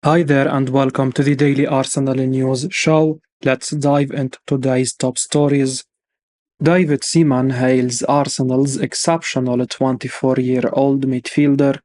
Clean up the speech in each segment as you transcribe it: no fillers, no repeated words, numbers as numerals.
Hi there and welcome to the Daily Arsenal News Show. Let's dive into today's top stories. David Seaman hails Arsenal's exceptional 24-year-old midfielder.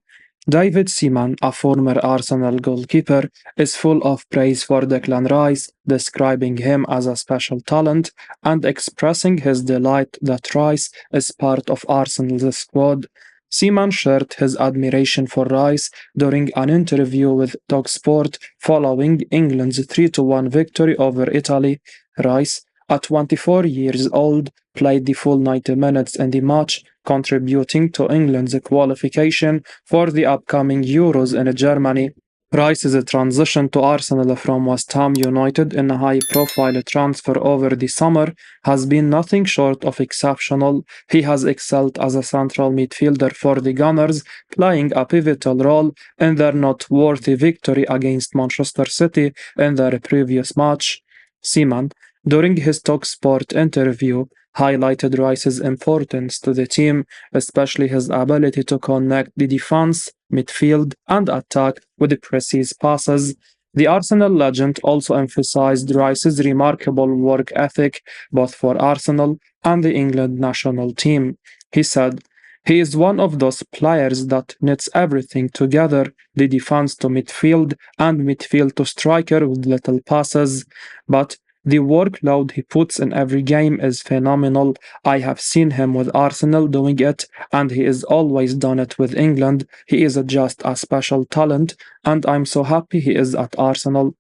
David Seaman, a former Arsenal goalkeeper, is full of praise for Declan Rice, describing him as a special talent and expressing his delight that Rice is part of Arsenal's squad. Seaman shared his admiration for Rice during an interview with talkSPORT following England's 3-1 victory over Italy. Rice, at 24 years old, played the full 90 minutes in the match, contributing to England's qualification for the upcoming Euros in Germany. Rice's transition to Arsenal from West Ham United in a high-profile transfer over the summer has been nothing short of exceptional. He has excelled as a central midfielder for the Gunners, playing a pivotal role in their noteworthy victory against Manchester City in their previous match. Seaman, during his talkSPORT interview, highlighted Rice's importance to the team, especially his ability to connect the defense, midfield, and attack with precise passes. The Arsenal legend also emphasized Rice's remarkable work ethic both for Arsenal and the England national team. He said, "He is one of those players that knits everything together, the defense to midfield and midfield to striker with little passes. But the workload he puts in every game is phenomenal. I have seen him with Arsenal doing it, and he has always done it with England. He is just a special talent, and I'm so happy he is at Arsenal."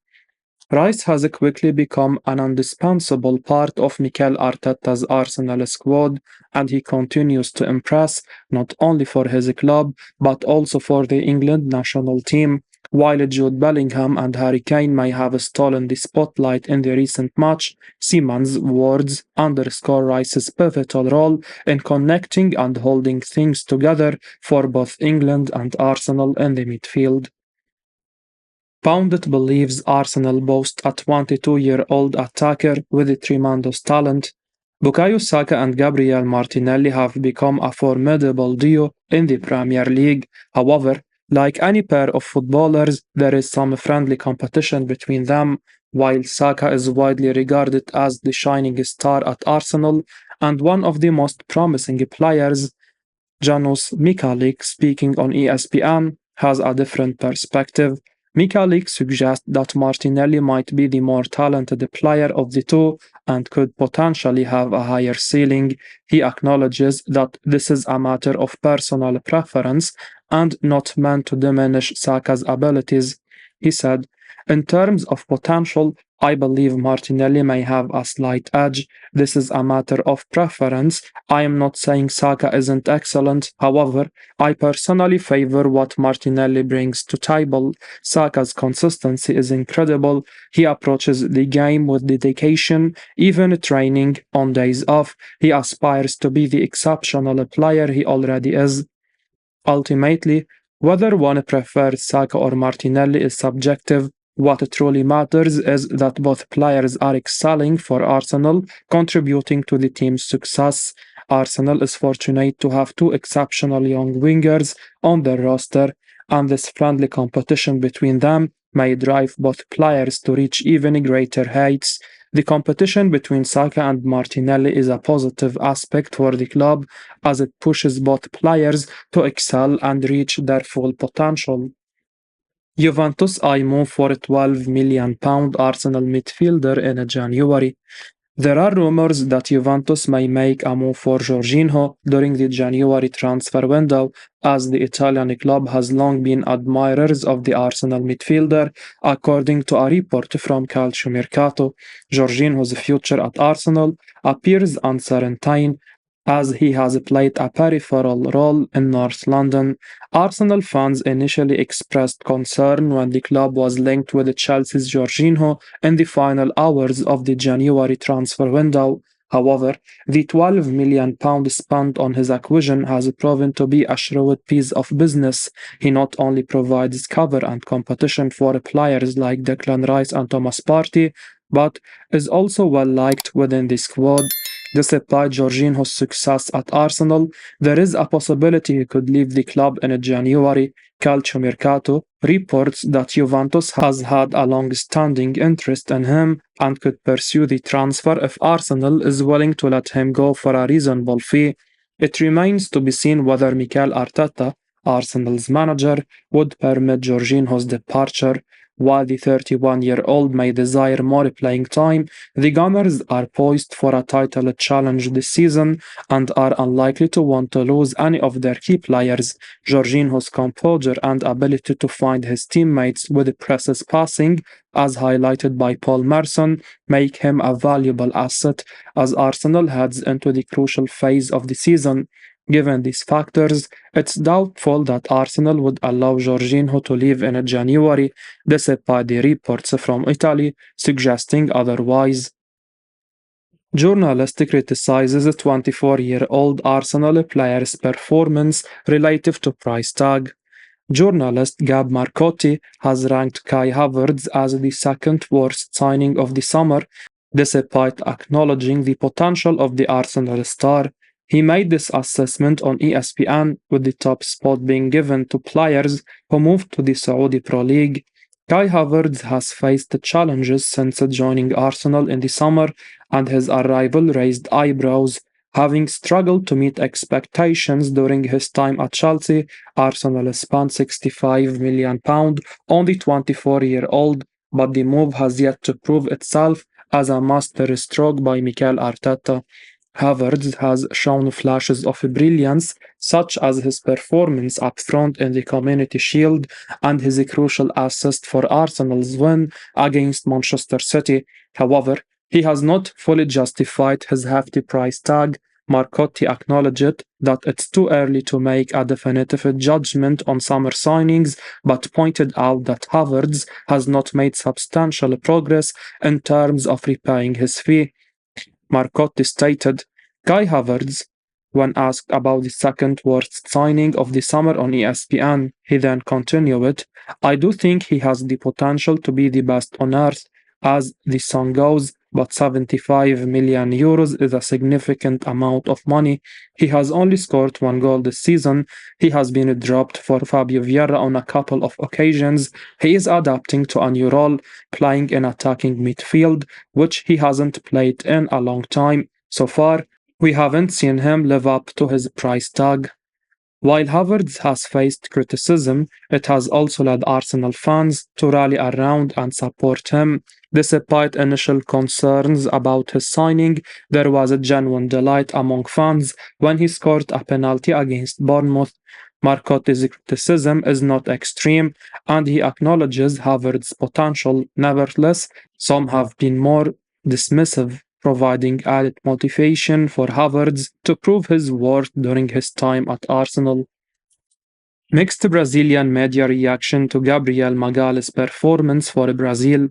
Rice has quickly become an indispensable part of Mikel Arteta's Arsenal squad, and he continues to impress not only for his club but also for the England national team. While Jude Bellingham and Harry Kane may have stolen the spotlight in the recent match, Seaman's words underscore Rice's pivotal role in connecting and holding things together for both England and Arsenal in the midfield. Pundit believes Arsenal boasts a 22-year-old attacker with tremendous talent. Bukayo Saka and Gabriel Martinelli have become a formidable duo in the Premier League. However, like any pair of footballers, there is some friendly competition between them. While Saka is widely regarded as the shining star at Arsenal and one of the most promising players, Janusz Michallik, speaking on ESPN, has a different perspective. Michallik suggests that Martinelli might be the more talented player of the two and could potentially have a higher ceiling. He acknowledges that this is a matter of personal preference and not meant to diminish Saka's abilities. He said, "In terms of potential, I believe Martinelli may have a slight edge. This is a matter of preference. I am not saying Saka isn't excellent. However, I personally favor what Martinelli brings to table. Saka's consistency is incredible. He approaches the game with dedication, even training on days off. He aspires to be the exceptional player he already is." Ultimately, whether one prefers Saka or Martinelli is subjective. What truly matters is that both players are excelling for Arsenal, contributing to the team's success. Arsenal is fortunate to have two exceptional young wingers on their roster, and this friendly competition between them may drive both players to reach even greater heights. The competition between Saka and Martinelli is a positive aspect for the club as it pushes both players to excel and reach their full potential. Juventus eye move for £12 million Arsenal midfielder in January. There are rumors that Juventus may make a move for Jorginho during the January transfer window, as the Italian club has long been admirers of the Arsenal midfielder, according to a report from Calciomercato. Jorginho's future at Arsenal appears uncertain, as he has played a peripheral role in North London. Arsenal fans initially expressed concern when the club was linked with Chelsea's Jorginho in the final hours of the January transfer window. However, the £12 million spent on his acquisition has proven to be a shrewd piece of business. He not only provides cover and competition for players like Declan Rice and Thomas Partey, but is also well liked within the squad. Despite Jorginho's success at Arsenal, there is a possibility he could leave the club in January. Calciomercato reports that Juventus has had a long-standing interest in him and could pursue the transfer if Arsenal is willing to let him go for a reasonable fee. It remains to be seen whether Mikel Arteta, Arsenal's manager, would permit Jorginho's departure. While the 31-year-old may desire more playing time, the Gunners are poised for a title challenge this season and are unlikely to want to lose any of their key players. Jorginho's composure and ability to find his teammates with precise passing, as highlighted by Paul Merson, make him a valuable asset as Arsenal heads into the crucial phase of the season. Given these factors, it's doubtful that Arsenal would allow Jorginho to leave in January, despite the reports from Italy suggesting otherwise. Journalist criticizes a 24-year-old Arsenal player's performance relative to price tag. Journalist Gab Marcotti has ranked Kai Havertz as the second worst signing of the summer, despite acknowledging the potential of the Arsenal star. He made this assessment on ESPN, with the top spot being given to players who moved to the Saudi Pro League. Kai Havertz has faced challenges since joining Arsenal in the summer, and his arrival raised eyebrows. Having struggled to meet expectations during his time at Chelsea, Arsenal spent £65 million on the 24-year-old, but the move has yet to prove itself as a masterstroke by Mikel Arteta. Havertz has shown flashes of brilliance, such as his performance up front in the Community Shield and his crucial assist for Arsenal's win against Manchester City. However, he has not fully justified his hefty price tag. Marcotti acknowledged that it's too early to make a definitive judgment on summer signings, but pointed out that Havertz has not made substantial progress in terms of repaying his fee. Marcotti stated, Kai Havertz, when asked about the second worst signing of the summer on ESPN, he then continued, I do think he has the potential to be the best on earth, as the song goes, but €75 million is a significant amount of money. He has only scored one goal this season. He has been dropped for Fabio Vieira on a couple of occasions. He is adapting to a new role, playing in attacking midfield, which he hasn't played in a long time. So far, we haven't seen him live up to his price tag. While Havertz has faced criticism, it has also led Arsenal fans to rally around and support him. Despite initial concerns about his signing, there was a genuine delight among fans when he scored a penalty against Bournemouth. Marcotti's criticism is not extreme, and he acknowledges Havertz's potential. Nevertheless, some have been more dismissive, providing added motivation for Havertz to prove his worth during his time at Arsenal. Mixed Brazilian media reaction to Gabriel Magalhães' performance for Brazil.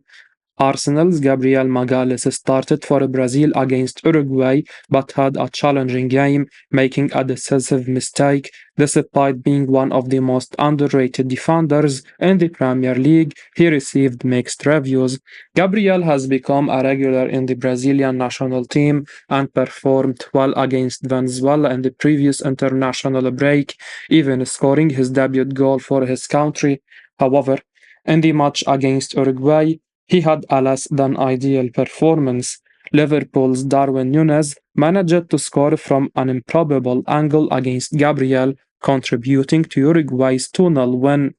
Arsenal's Gabriel Magalhães started for Brazil against Uruguay but had a challenging game, making a decisive mistake. Despite being one of the most underrated defenders in the Premier League, he received mixed reviews. Gabriel has become a regular in the Brazilian national team and performed well against Venezuela in the previous international break, even scoring his debut goal for his country. However, in the match against Uruguay, he had a less than ideal performance. Liverpool's Darwin Núñez managed to score from an improbable angle against Gabriel, contributing to Uruguay's 2-0 win.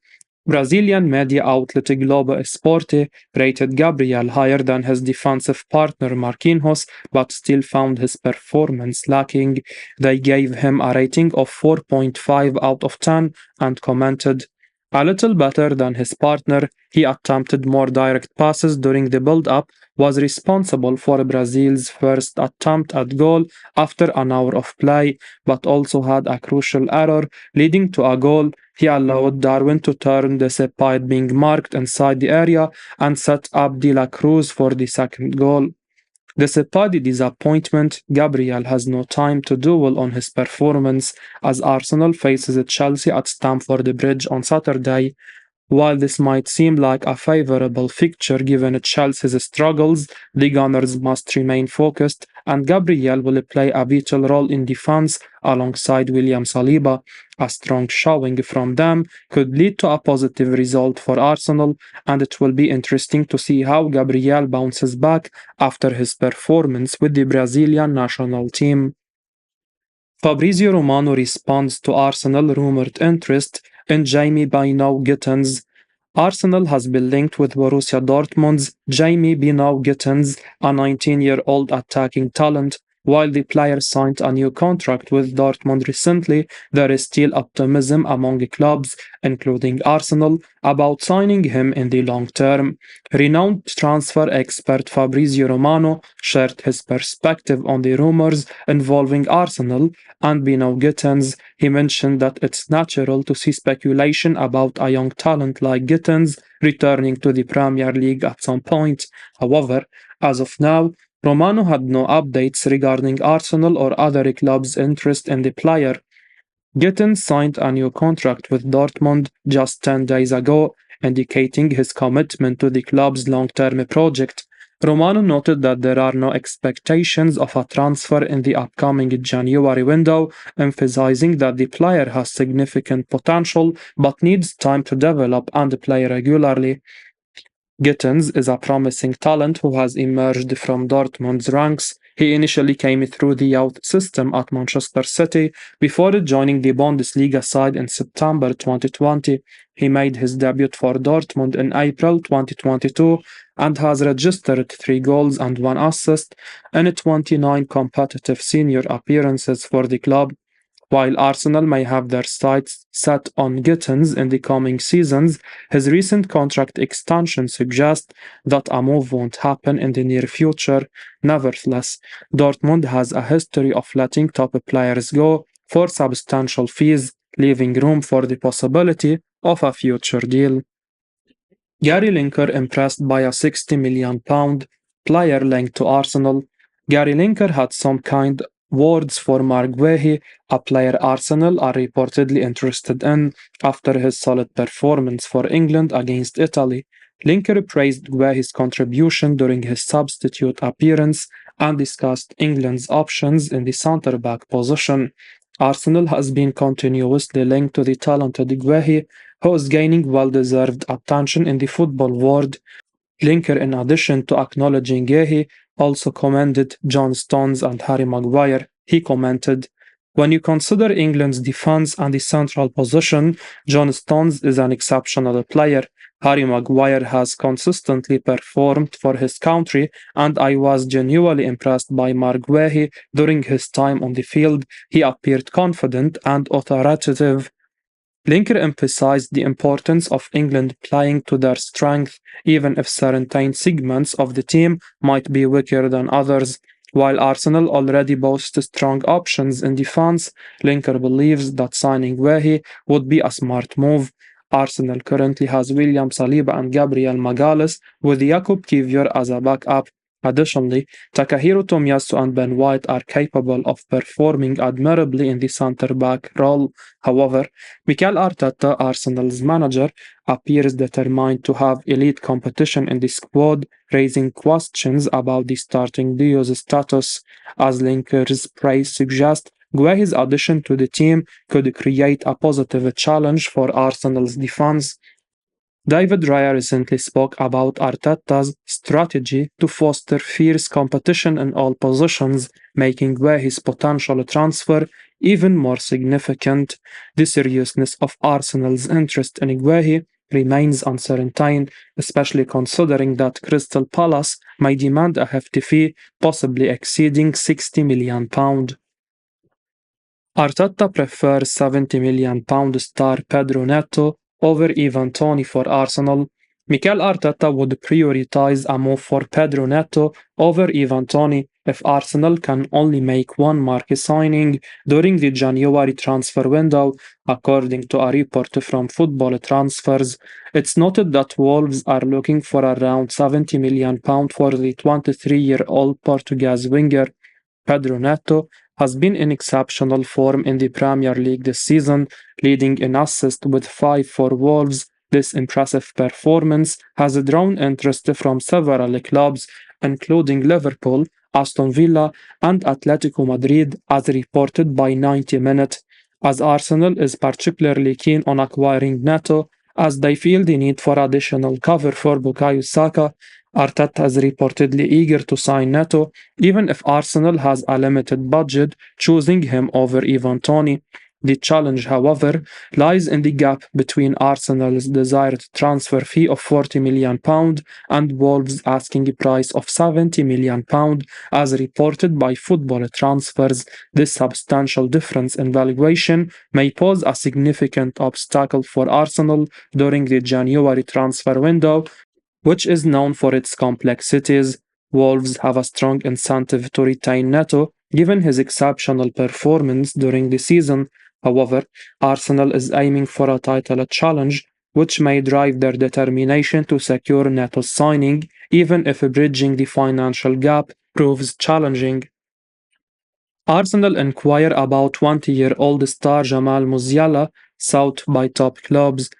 Brazilian media outlet Globo Esporte rated Gabriel higher than his defensive partner Marquinhos, but still found his performance lacking. They gave him a rating of 4.5 out of 10 and commented, a little better than his partner, he attempted more direct passes during the build-up, was responsible for Brazil's first attempt at goal after an hour of play, but also had a crucial error leading to a goal. He allowed Darwin to turn despite being marked inside the area and set up De La Cruz for the second goal. Despite the disappointment, Gabriel has no time to dwell on his performance as Arsenal faces Chelsea at Stamford Bridge on Saturday. While this might seem like a favorable fixture given Chelsea's struggles, the Gunners must remain focused, and Gabriel will play a vital role in defense alongside William Saliba. A strong showing from them could lead to a positive result for Arsenal, and it will be interesting to see how Gabriel bounces back after his performance with the Brazilian national team. Fabrizio Romano responds to Arsenal rumored interest in Jamie Bynoe-Gittens. Arsenal has been linked with Borussia Dortmund's Jamie Bynoe-Gittens, a 19-year-old attacking talent. While the player signed a new contract with Dortmund recently, there is still optimism among clubs, including Arsenal, about signing him in the long term. Renowned transfer expert Fabrizio Romano shared his perspective on the rumors involving Arsenal and Bynoe-Gittens. He mentioned that it's natural to see speculation about a young talent like Gittens returning to the Premier League at some point. However, as of now, Romano had no updates regarding Arsenal or other clubs' interest in the player. Gittens signed a new contract with Dortmund just 10 days ago, indicating his commitment to the club's long-term project. Romano noted that there are no expectations of a transfer in the upcoming January window, emphasizing that the player has significant potential but needs time to develop and play regularly. Gittens is a promising talent who has emerged from Dortmund's ranks. He initially came through the youth system at Manchester City before joining the Bundesliga side in September 2020. He made his debut for Dortmund in April 2022 and has registered 3 goals and 1 assist in 29 competitive senior appearances for the club. While Arsenal may have their sights set on Gittens in the coming seasons, his recent contract extension suggests that a move won't happen in the near future. Nevertheless, Dortmund has a history of letting top players go for substantial fees, leaving room for the possibility of a future deal. Gary Lineker impressed by a £60 million player linked to Arsenal. Gary Lineker had some kind words for Mark Guehi, a player Arsenal are reportedly interested in after his solid performance for England against Italy. Lineker praised Guehi's contribution during his substitute appearance and discussed England's options in the centre-back position. Arsenal has been continuously linked to the talented Guehi, who is gaining well-deserved attention in the football world. Lineker, in addition to acknowledging Guehi, also commended John Stones and Harry Maguire. He commented, "When you consider England's defense and the central position, John Stones is an exceptional player. Harry Maguire has consistently performed for his country, and I was genuinely impressed by Mark Guehi during his time on the field. He appeared confident and authoritative." Lineker emphasized the importance of England playing to their strength, even if certain segments of the team might be weaker than others. While Arsenal already boasts strong options in defense, Lineker believes that signing Guehi would be a smart move. Arsenal currently has William Saliba and Gabriel Magalhaes, with Jakub Kiwior as a backup. Additionally, Takahiro Tomiyasu and Ben White are capable of performing admirably in the centre-back role. However, Mikel Arteta, Arsenal's manager, appears determined to have elite competition in the squad, raising questions about the starting duo's status. As Linker's praise suggests, Guehi's addition to the team could create a positive challenge for Arsenal's defense. David Raya recently spoke about Arteta's strategy to foster fierce competition in all positions, making Guehi's potential transfer even more significant. The seriousness of Arsenal's interest in Guehi remains uncertain, especially considering that Crystal Palace may demand a hefty fee, possibly exceeding £60 million. Arteta prefers £70 million star Pedro Neto over Ivan Toney for Arsenal. Mikel Arteta would prioritize a move for Pedro Neto over Ivan Toney if Arsenal can only make one marquee signing during the January transfer window, according to a report from Football Transfers. It's noted that Wolves are looking for around £70 million for the 23-year-old Portuguese winger. Pedro Neto has been in exceptional form in the Premier League this season, leading in assists with 5 for Wolves This impressive performance has drawn interest from several clubs, including Liverpool, Aston Villa, and Atletico Madrid, as reported by 90 Minutes, as Arsenal is particularly keen on acquiring Neto, as they feel the need for additional cover for Bukayo Saka. Arteta is reportedly eager to sign Neto, even if Arsenal has a limited budget, choosing him over Ivan Toney. The challenge, however, lies in the gap between Arsenal's desired transfer fee of £40 million and Wolves' asking price of £70 million, as reported by Football Transfers. This substantial difference in valuation may pose a significant obstacle for Arsenal during the January transfer window, which is known for its complexities. Wolves have a strong incentive to retain Neto, given his exceptional performance during the season. However, Arsenal is aiming for a title challenge, which may drive their determination to secure Neto's signing, even if bridging the financial gap proves challenging. Arsenal inquire about 20-year-old star Jamal Musiala, sought by top clubs.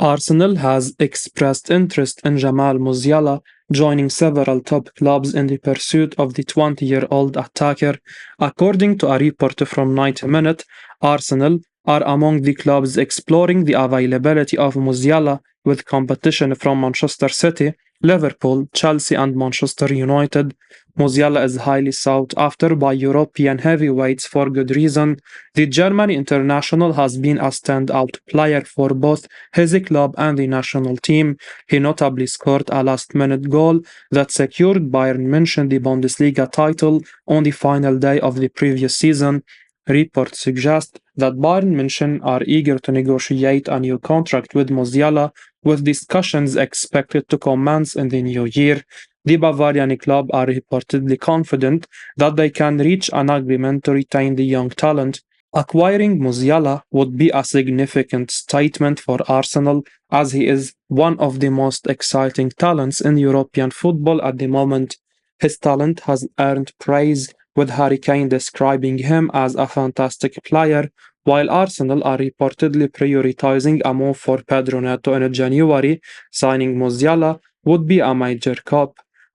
Arsenal has expressed interest in Jamal Musiala, joining several top clubs in the pursuit of the 20-year-old attacker. According to a report from 90 Minutes, Arsenal are among the clubs exploring the availability of Musiala, with competition from Manchester City, Liverpool, Chelsea, and Manchester United. Musiala is highly sought after by European heavyweights for good reason. The German international has been a standout player for both his club and the national team. He notably scored a last-minute goal that secured Bayern München the Bundesliga title on the final day of the previous season. Reports suggest that Bayern München are eager to negotiate a new contract with Musiala, with discussions expected to commence in the new year. The Bavarian club are reportedly confident that they can reach an agreement to retain the young talent. Acquiring Musiala would be a significant statement for Arsenal, as he is one of the most exciting talents in European football at the moment. His talent has earned praise, with Harry Kane describing him as a fantastic player, while Arsenal are reportedly prioritizing a move for Pedro Neto in January. Signing Musiala would be a major coup.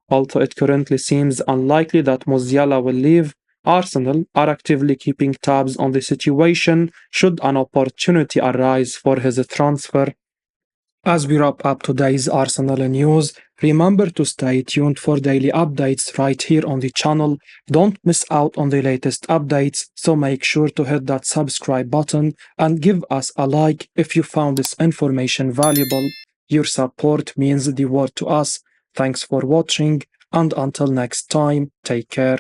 Although it currently seems unlikely that Musiala will leave, Arsenal are actively keeping tabs on the situation should an opportunity arise for his transfer. As we wrap up today's Arsenal news, remember to stay tuned for daily updates right here on the channel. Don't miss out on the latest updates, so make sure to hit that subscribe button and give us a like if you found this information valuable. Your support means the world to us. Thanks for watching, and until next time, take care.